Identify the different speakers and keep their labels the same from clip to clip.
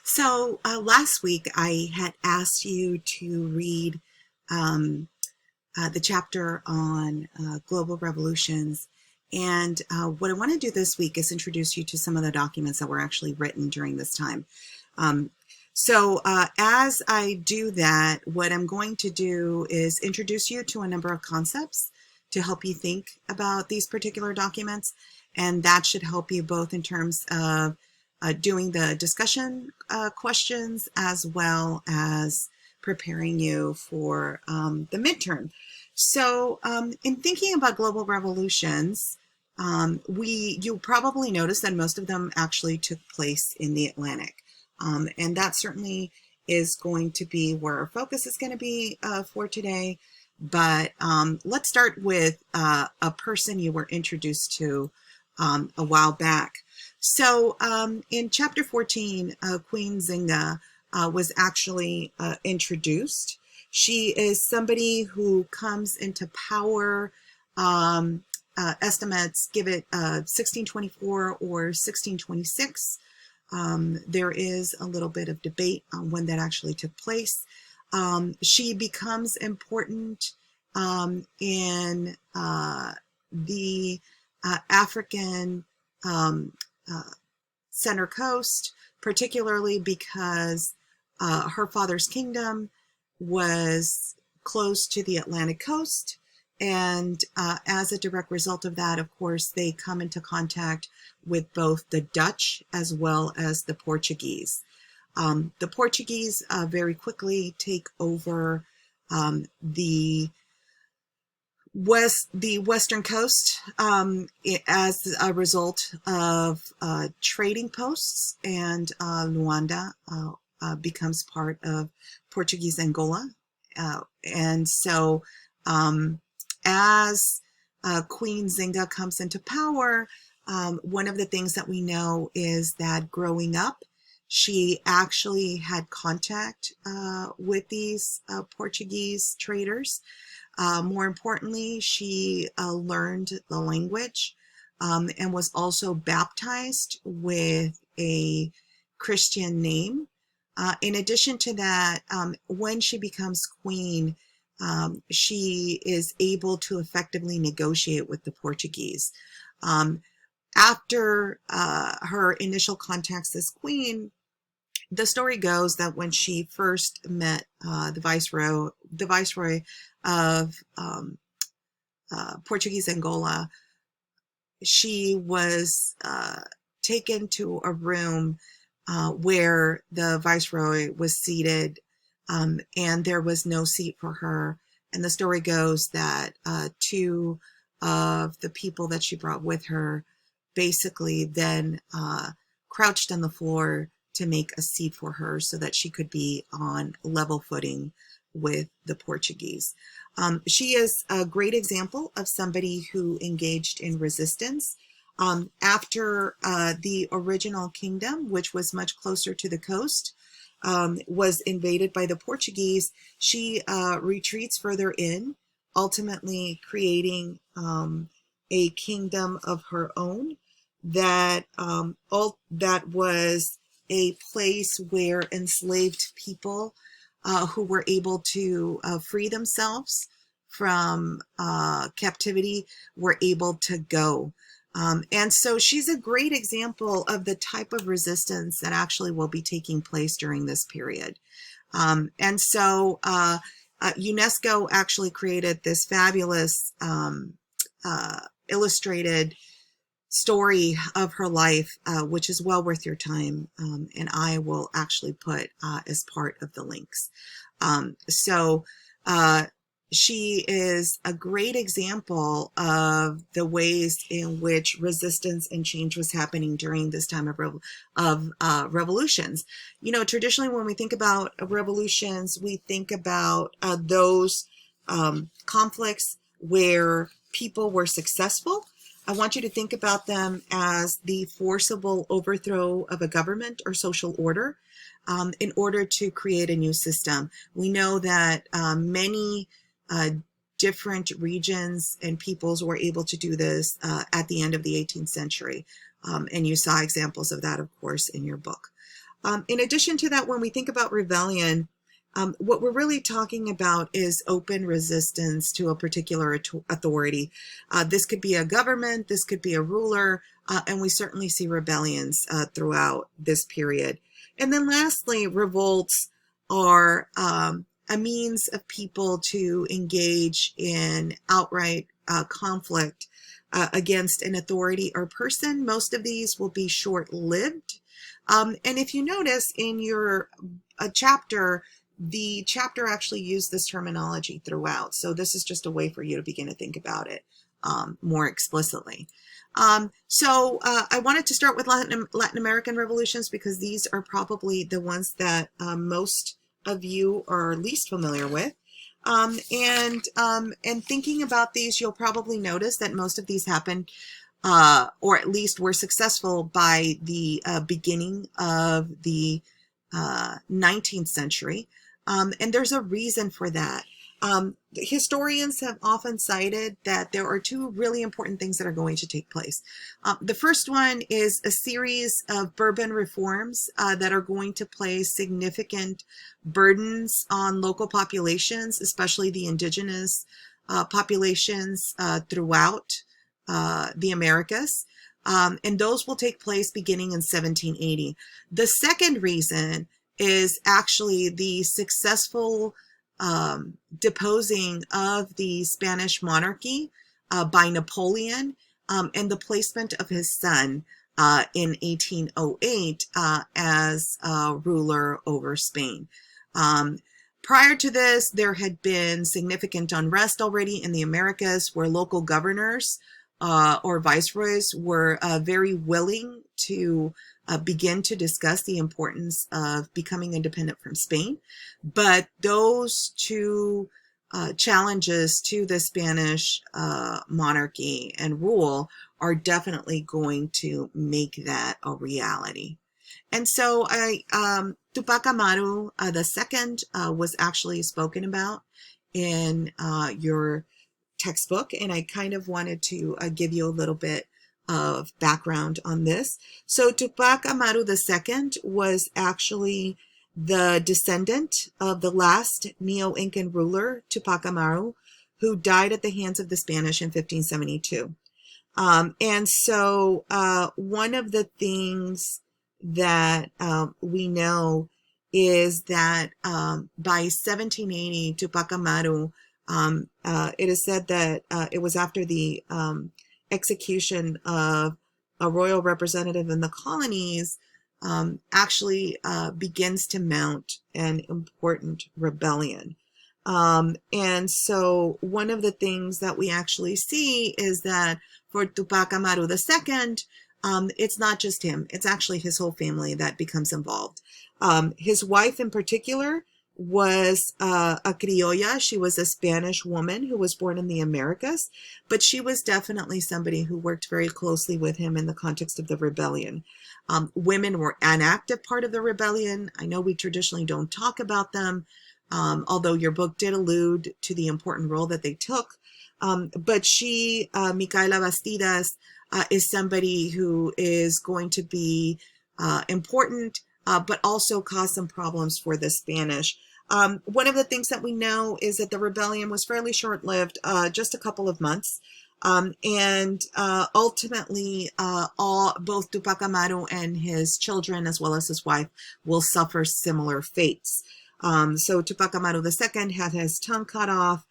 Speaker 1: So last week I had asked you to read um, the chapter on global revolutions. And what I want to do this week is introduce you to some of the documents that were actually written during this time. Um, so as I do that, what I'm going to do is introduce you to a number of concepts to help you think about these particular documents. And that should help you both in terms of doing the discussion questions as well as preparing you for the midterm. So in thinking about global revolutions, you'll probably notice that most of them actually took place in the Atlantic. And that certainly is going to be where our focus is going to be for today. But let's start with a person you were introduced to a while back. So in chapter 14, Queen Zinga was actually introduced. She is somebody who comes into power. Estimates give it 1624 or 1626. There is a little bit of debate on when that actually took place. She becomes important in the African center coast, particularly because her father's kingdom was close to the Atlantic coast. And as a direct result of that, of course, they come into contact with both the Dutch as well as the Portuguese. The Portuguese very quickly take over the western coast as a result of trading posts, and Luanda becomes part of Portuguese Angola. And so as Queen Zinga comes into power, one of the things that we know is that growing up, she actually had contact with these Portuguese traders. More importantly, she learned the language and was also baptized with a Christian name. In addition to that, when she becomes queen, she is able to effectively negotiate with the Portuguese. After her initial contacts as queen, the story goes that when she first met the viceroy of Portuguese Angola, she was taken to a room where the viceroy was seated, and there was no seat for her. And the story goes that two of the people that she brought with her basically then crouched on the floor to make a seat for her so that she could be on level footing with the Portuguese. She is a great example of somebody who engaged in resistance. After the original kingdom, which was much closer to the coast, was invaded by the Portuguese, she retreats further in, ultimately creating a kingdom of her own that was a place where enslaved people who were able to free themselves from captivity were able to go. And so she's a great example of the type of resistance that actually will be taking place during this period. And so UNESCO actually created this fabulous illustrated story of her life, which is well worth your time, and I will actually put as part of the links. So she is a great example of the ways in which resistance and change was happening during this time of revolutions. You know, traditionally when we think about revolutions, we think about those conflicts where people were successful. I want you to think about them as the forcible overthrow of a government or social order in order to create a new system. We know that many different regions and peoples were able to do this at the end of the 18th century. And you saw examples of that, of course, in your book. In addition to that, when we think about rebellion, what we're really talking about is open resistance to a particular authority. This could be a government, this could be a ruler, and we certainly see rebellions throughout this period. And then lastly, revolts are a means of people to engage in outright conflict against an authority or person. Most of these will be short-lived. And if you notice in your chapter, the chapter actually used this terminology throughout. So this is just a way for you to begin to think about it more explicitly. I wanted to start with Latin American revolutions because these are probably the ones that most of you are least familiar with. And thinking about these, you'll probably notice that most of these happened or at least were successful by the beginning of the 19th century. And there's a reason for that. Historians have often cited that there are two really important things that are going to take place. The first one is a series of Bourbon reforms that are going to place significant burdens on local populations, especially the indigenous populations throughout the Americas. And those will take place beginning in 1780. The second reason is actually the successful deposing of the Spanish monarchy by Napoleon and the placement of his son in 1808 as ruler over Spain. Prior to this, there had been significant unrest already in the Americas where local governors or viceroys were very willing to begin to discuss the importance of becoming independent from Spain. But those two challenges to the Spanish monarchy and rule are definitely going to make that a reality. And so Tupac Amaru II was actually spoken about in your textbook, and I kind of wanted to give you a little bit of background on this. So Tupac Amaru II was actually the descendant of the last Neo-Incan ruler, Tupac Amaru, who died at the hands of the Spanish in 1572. And so one of the things that we know is that by 1780, Tupac Amaru, it is said that it was after the execution of a royal representative in the colonies, actually begins to mount an important rebellion. And so one of the things that we actually see is that for Tupac Amaru II, it's not just him, it's actually his whole family that becomes involved. His wife in particular was a criolla. She was a Spanish woman who was born in the Americas, but she was definitely somebody who worked very closely with him in the context of the rebellion. Women were an active part of the rebellion. I know we traditionally don't talk about them, although your book did allude to the important role that they took. But she, Micaela Bastidas, is somebody who is going to be important, but also cause some problems for the Spanish. One of the things that we know is that the rebellion was fairly short-lived, just a couple of months. And ultimately, both Tupac Amaru and his children, as well as his wife, will suffer similar fates. So Tupac Amaru II had his tongue cut off.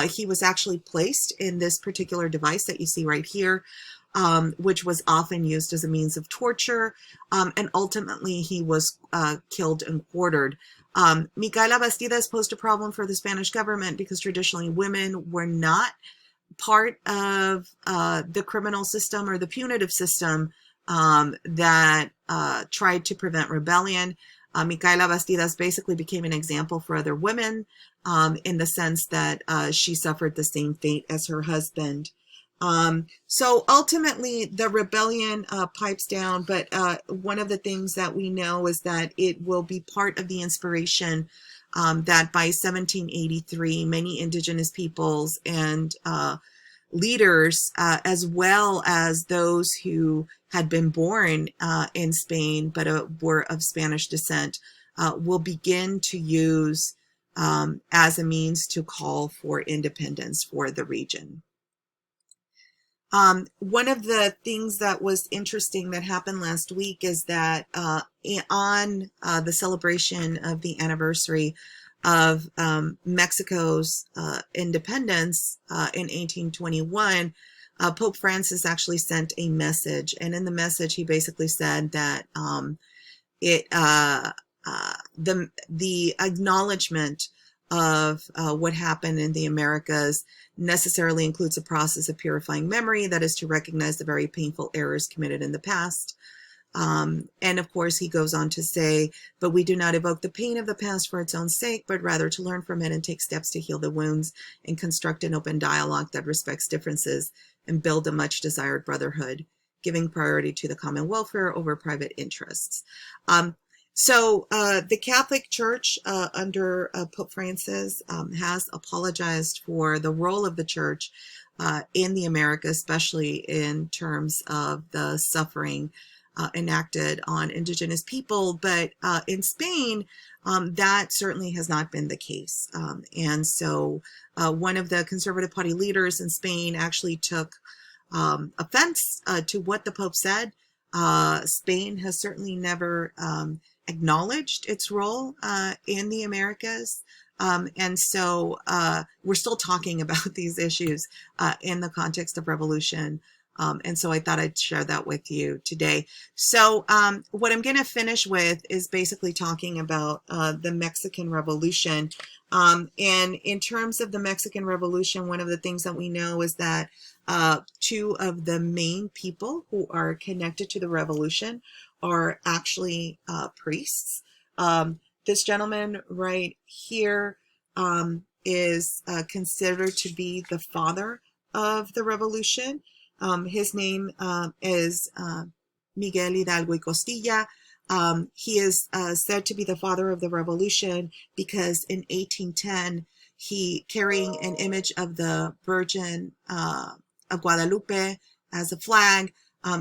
Speaker 1: He was actually placed in this particular device that you see right here, which was often used as a means of torture, and ultimately he was killed and quartered. Micaela Bastidas posed a problem for the Spanish government because traditionally women were not part of the criminal system or the punitive system that tried to prevent rebellion. Micaela Bastidas basically became an example for other women in the sense that she suffered the same fate as her husband. So ultimately the rebellion pipes down, but one of the things that we know is that it will be part of the inspiration that by 1783, many indigenous peoples and leaders, as well as those who had been born in Spain but were of Spanish descent, will begin to use as a means to call for independence for the region. One of the things that was interesting that happened last week is that on the celebration of the anniversary of Mexico's independence in 1821, Pope Francis actually sent a message. And in the message, he basically said that the acknowledgement of what happened in the Americas necessarily includes a process of purifying memory, that is to recognize the very painful errors committed in the past. And of course, he goes on to say, but we do not evoke the pain of the past for its own sake, but rather to learn from it and take steps to heal the wounds and construct an open dialogue that respects differences and build a much desired brotherhood, giving priority to the common welfare over private interests. So the Catholic Church under Pope Francis has apologized for the role of the church in the Americas, especially in terms of the suffering enacted on indigenous people. But in Spain, that certainly has not been the case. And so one of the Conservative Party leaders in Spain actually took offense to what the Pope said. Spain has certainly never acknowledged its role in the Americas. And so we're still talking about these issues in the context of revolution. And so I thought I'd share that with you today. So what I'm going to finish with is basically talking about the Mexican Revolution. And in terms of the Mexican Revolution, one of the things that we know is that two of the main people who are connected to the revolution are actually priests. This gentleman right here is considered to be the father of the revolution. His name is Miguel Hidalgo y Costilla. He is said to be the father of the revolution because in 1810, he, carrying an image of the Virgin of Guadalupe as a flag,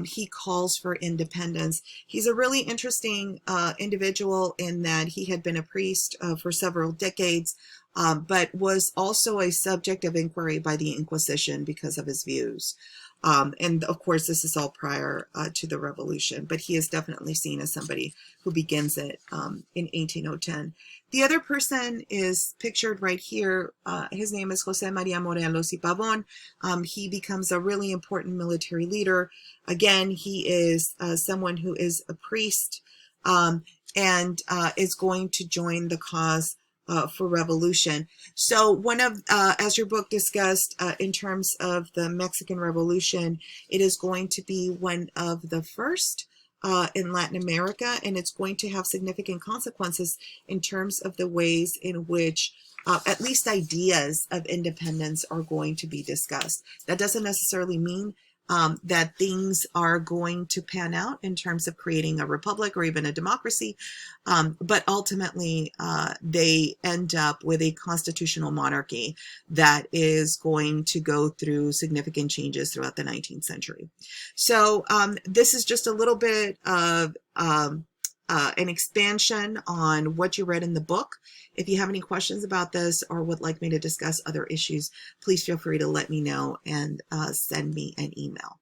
Speaker 1: he calls for independence. He's a really interesting individual in that he had been a priest for several decades, but was also a subject of inquiry by the Inquisition because of his views. And of course, this is all prior to the revolution, but he is definitely seen as somebody who begins it in 1810. The other person is pictured right here. His name is Jose Maria Morelos y Pavon. He becomes a really important military leader. Again, he is someone who is a priest and is going to join the cause for revolution. So one of, as your book discussed, in terms of the Mexican Revolution, it is going to be one of the first in Latin America, and it's going to have significant consequences in terms of the ways in which at least ideas of independence are going to be discussed. That doesn't necessarily mean that things are going to pan out in terms of creating a republic or even a democracy, but ultimately they end up with a constitutional monarchy that is going to go through significant changes throughout the 19th century. So this is just a little bit of an expansion on what you read in the book. If you have any questions about this or would like me to discuss other issues, please feel free to let me know and send me an email.